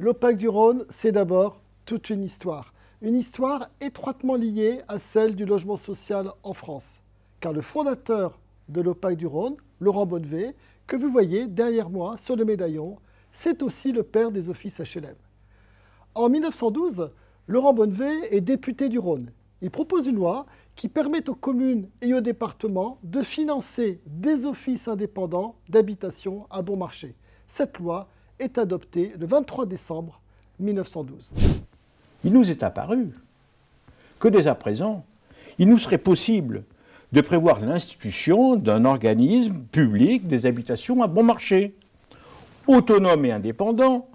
L'Opac-du-Rhône, c'est d'abord toute une histoire étroitement liée à celle du logement social en France. Car le fondateur de l'Opac-du-Rhône, Laurent Bonnevet, que vous voyez derrière moi sur le médaillon, c'est aussi le père des offices HLM. En 1912, Laurent Bonnevet est député du Rhône. Il propose une loi qui permet aux communes et aux départements de financer des offices indépendants d'habitation à bon marché. Cette loi est adoptée le 23 décembre 1912. Il nous est apparu que dès à présent, il nous serait possible de prévoir l'institution d'un organisme public des habitations à bon marché, autonome et indépendant,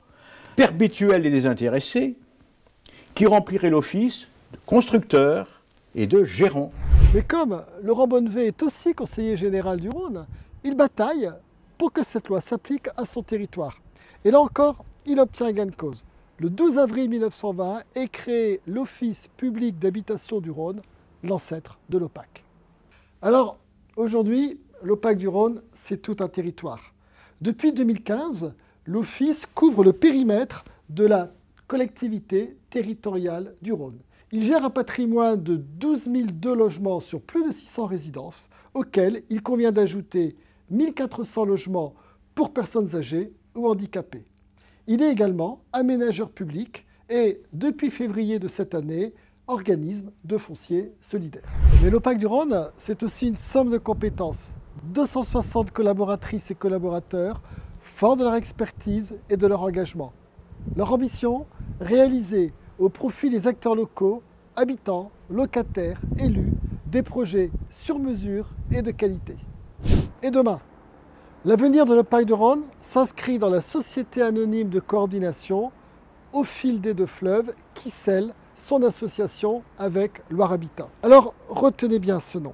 perpétuel et désintéressé, qui remplirait l'office de constructeur et de gérant. Mais comme Laurent Bonnevet est aussi conseiller général du Rhône, il bataille pour que cette loi s'applique à son territoire. Et là encore, il obtient gain de cause. Le 12 avril 1920 est créé l'Office public d'habitation du Rhône, l'ancêtre de l'Opac. Alors, aujourd'hui, l'Opac du Rhône, c'est tout un territoire. Depuis 2015, l'Office couvre le périmètre de la collectivité territoriale du Rhône. Il gère un patrimoine de 12 002 logements sur plus de 600 résidences, auxquels il convient d'ajouter 1400 logements pour personnes âgées ou handicapées. Il est également aménageur public et, depuis février de cette année, organisme de foncier solidaire. Mais l'Opac du Rhône, c'est aussi une somme de compétences. 260 collaboratrices et collaborateurs, forts de leur expertise et de leur engagement. Leur ambition, réaliser au profit des acteurs locaux, habitants, locataires, élus, des projets sur mesure et de qualité. Et demain, l'avenir de l'Opac du Rhône s'inscrit dans la société anonyme de coordination Au fil des deux fleuves qui scelle son association avec Loire Habitat. Alors retenez bien ce nom.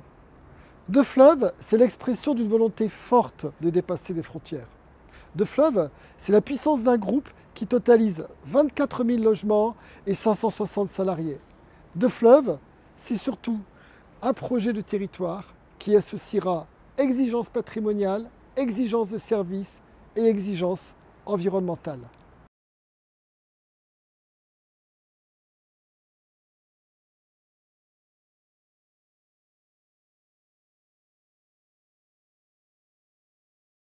Deux fleuves, c'est l'expression d'une volonté forte de dépasser des frontières. Deux fleuves, c'est la puissance d'un groupe qui totalise 24 000 logements et 560 salariés. Deux fleuves, c'est surtout un projet de territoire qui associera exigence patrimoniale, exigence de service et exigence environnementale.